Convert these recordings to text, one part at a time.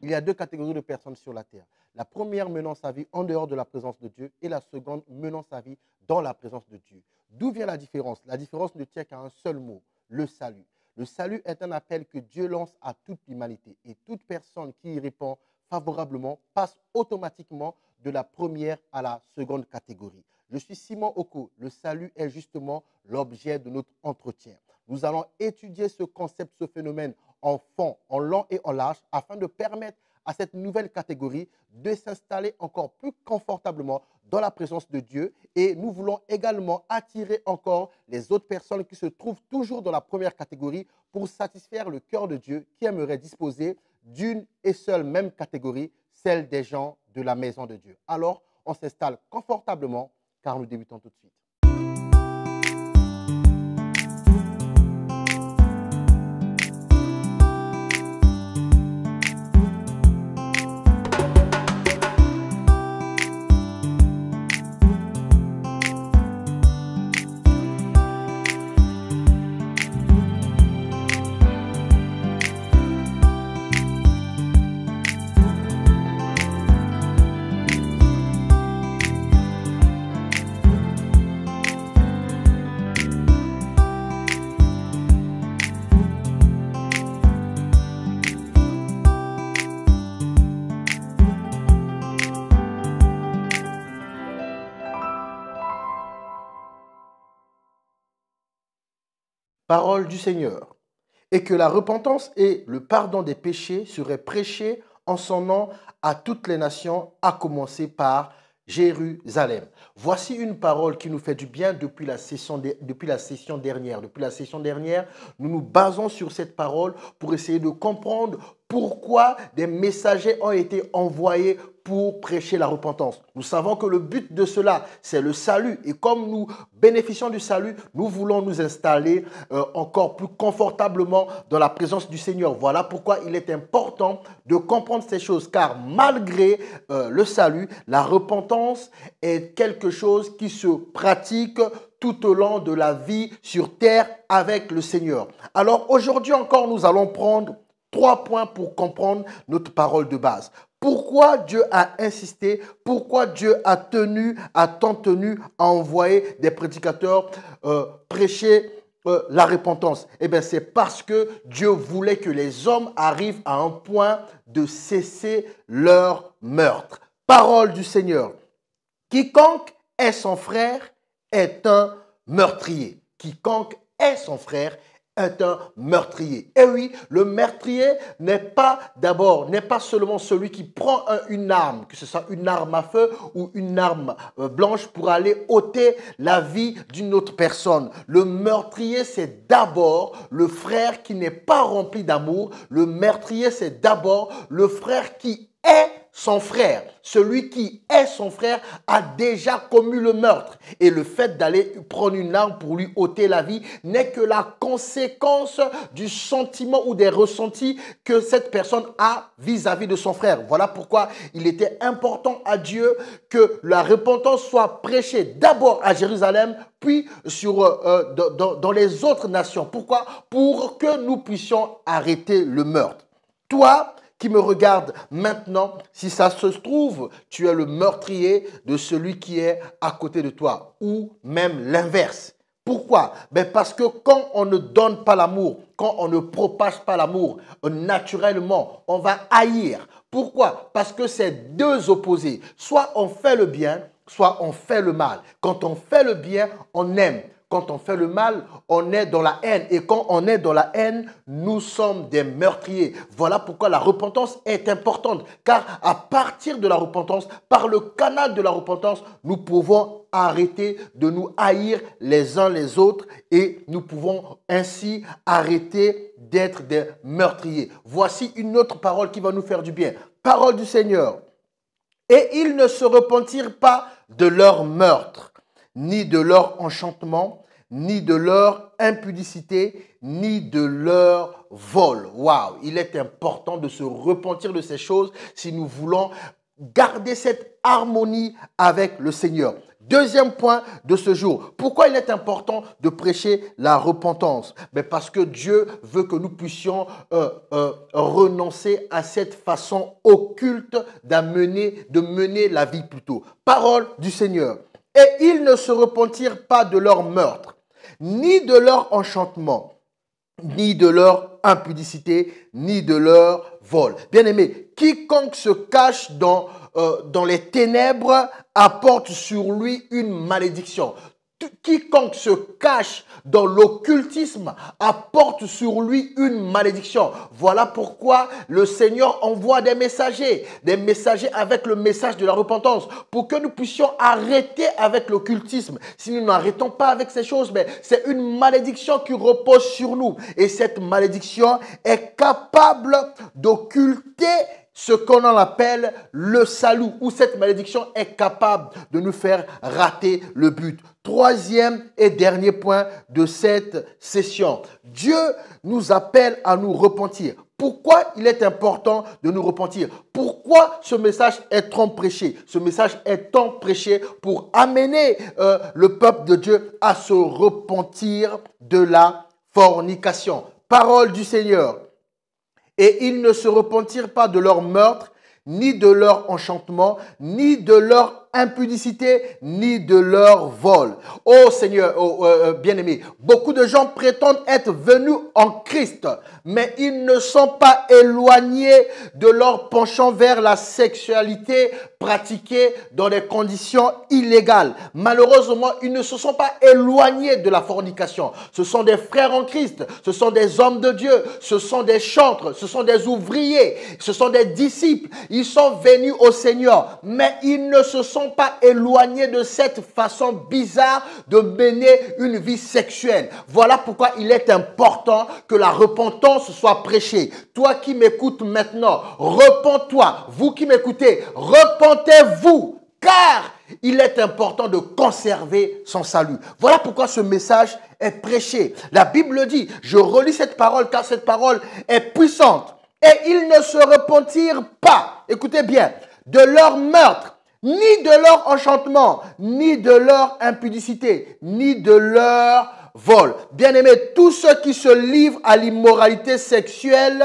il y a deux catégories de personnes sur la terre. La première menant sa vie en dehors de la présence de Dieu et la seconde menant sa vie dans la présence de Dieu. D'où vient la différence? La différence ne tient qu'à un seul mot, le salut. Le salut est un appel que Dieu lance à toute l'humanité et toute personne qui y répond favorablement passe automatiquement de la première à la seconde catégorie. Je suis Simon Oko. Le salut est justement l'objet de notre entretien. Nous allons étudier ce concept, ce phénomène en fond, en long et en large afin de permettre à cette nouvelle catégorie de s'installer encore plus confortablement dans la présence de Dieu. Et nous voulons également attirer encore les autres personnes qui se trouvent toujours dans la première catégorie pour satisfaire le cœur de Dieu qui aimerait disposer d'une et seule même catégorie, celle des gens de la maison de Dieu. Alors, on s'installe confortablement car nous débutons tout de suite. Parole du Seigneur. Et que la repentance et le pardon des péchés seraient prêchés en son nom à toutes les nations, à commencer par Jérusalem. Voici une parole qui nous fait du bien depuis la session dernière. Depuis la session dernière, nous nous basons sur cette parole pour essayer de comprendre pourquoi des messagers ont été envoyés pour prêcher la repentance. Nous savons que le but de cela, c'est le salut. Et comme nous bénéficions du salut, nous voulons nous installer encore plus confortablement dans la présence du Seigneur. Voilà pourquoi il est important de comprendre ces choses. Car malgré le salut, la repentance est quelque chose qui se pratique tout au long de la vie sur terre avec le Seigneur. Alors aujourd'hui encore, nous allons prendre 3 points pour comprendre notre parole de base. Pourquoi Dieu a insisté, pourquoi Dieu a tant tenu à envoyer des prédicateurs prêcher la repentance? Eh bien, c'est parce que Dieu voulait que les hommes arrivent à un point de cesser leur meurtre. Parole du Seigneur. Quiconque est son frère est un meurtrier. Quiconque est son frère est un meurtrier. Et oui, le meurtrier n'est pas seulement celui qui prend une arme, que ce soit une arme à feu ou une arme blanche pour aller ôter la vie d'une autre personne. Le meurtrier, c'est d'abord le frère qui n'est pas rempli d'amour. Le meurtrier, c'est d'abord le frère qui est son frère. Celui qui est son frère a déjà commis le meurtre. Et le fait d'aller prendre une arme pour lui ôter la vie n'est que la conséquence du sentiment ou des ressentis que cette personne a vis-à-vis de son frère. Voilà pourquoi il était important à Dieu que la repentance soit prêchée d'abord à Jérusalem, puis dans les autres nations. Pourquoi? Pour que nous puissions arrêter le meurtre. Toi qui me regarde maintenant, si ça se trouve, tu es le meurtrier de celui qui est à côté de toi, ou même l'inverse. Pourquoi? Parce que quand on ne donne pas l'amour, quand on ne propage pas l'amour, naturellement, on va haïr. Pourquoi? Parce que c'est deux opposés. Soit on fait le bien, soit on fait le mal. Quand on fait le bien, on aime. Quand on fait le mal, on est dans la haine. Et quand on est dans la haine, nous sommes des meurtriers. Voilà pourquoi la repentance est importante. Car à partir de la repentance, par le canal de la repentance, nous pouvons arrêter de nous haïr les uns les autres et nous pouvons ainsi arrêter d'être des meurtriers. Voici une autre parole qui va nous faire du bien. Parole du Seigneur. Et ils ne se repentirent pas de leur meurtre, ni de leur enchantement, ni de leur impudicité, ni de leur vol. Waouh, il est important de se repentir de ces choses si nous voulons garder cette harmonie avec le Seigneur. Deuxième point de ce jour. Pourquoi il est important de prêcher la repentance? Mais parce que Dieu veut que nous puissions renoncer à cette façon occulte de mener la vie plutôt. Parole du Seigneur. Et ils ne se repentirent pas de leur meurtre, ni de leur enchantement, ni de leur impudicité, ni de leur vol. Bien-aimé, quiconque se cache dans les ténèbres apporte sur lui une malédiction. Quiconque se cache dans l'occultisme apporte sur lui une malédiction. Voilà pourquoi le Seigneur envoie des messagers avec le message de la repentance, pour que nous puissions arrêter avec l'occultisme. Si nous n'arrêtons pas avec ces choses, mais c'est une malédiction qui repose sur nous. Et cette malédiction est capable d'occulter ce qu'on en appelle le salut, où cette malédiction est capable de nous faire rater le but. Troisième et dernier point de cette session. Dieu nous appelle à nous repentir. Pourquoi il est important de nous repentir? Pourquoi ce message est tant prêché? Ce message est tant prêché pour amener le peuple de Dieu à se repentir de la fornication. Parole du Seigneur. Et ils ne se repentirent pas de leur meurtre, ni de leur enchantement, ni de leur impudicité, ni de leur vol. Oh Seigneur, bien-aimé, beaucoup de gens prétendent être venus en Christ, mais ils ne sont pas éloignés de leur penchant vers la sexualité pratiquée dans des conditions illégales. Malheureusement, ils ne se sont pas éloignés de la fornication. Ce sont des frères en Christ, ce sont des hommes de Dieu, ce sont des chantres, ce sont des ouvriers, ce sont des disciples. Ils sont venus au Seigneur, mais ils ne se sont pas éloignés de cette façon bizarre de mener une vie sexuelle. Voilà pourquoi il est important que la repentance soit prêchée. Toi qui m'écoutes maintenant, repens-toi. Vous qui m'écoutez, repentez-vous, car il est important de conserver son salut. Voilà pourquoi ce message est prêché. La Bible dit, je relis cette parole car cette parole est puissante. Et ils ne se repentirent pas, écoutez bien, de leur meurtre, ni de leur enchantement, ni de leur impudicité, ni de leur vol. Bien-aimés, tous ceux qui se livrent à l'immoralité sexuelle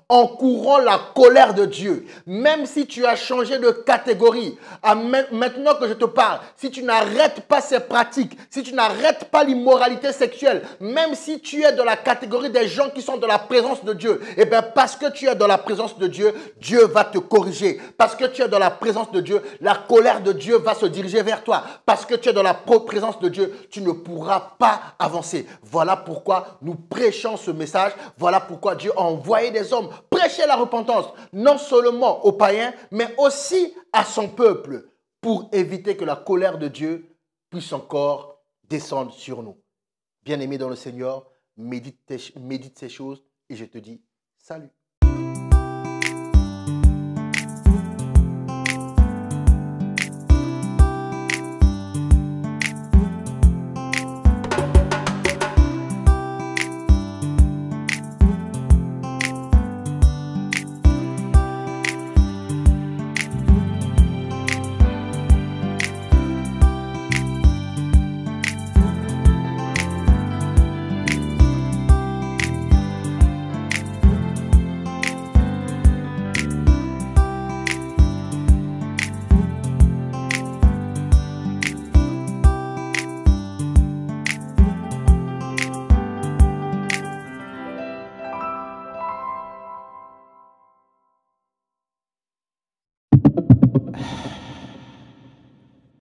encourant la colère de Dieu. Même si tu as changé de catégorie, maintenant que je te parle, si tu n'arrêtes pas ces pratiques, si tu n'arrêtes pas l'immoralité sexuelle, même si tu es dans la catégorie des gens qui sont dans la présence de Dieu, eh bien parce que tu es dans la présence de Dieu, Dieu va te corriger. Parce que tu es dans la présence de Dieu, la colère de Dieu va se diriger vers toi. Parce que tu es dans la présence de Dieu, tu ne pourras pas avancer. Voilà pourquoi nous prêchons ce message. Voilà pourquoi Dieu a envoyé des hommes prêcher la repentance, non seulement aux païens, mais aussi à son peuple, pour éviter que la colère de Dieu puisse encore descendre sur nous. Bien-aimé dans le Seigneur, médite ces choses et je te dis salut.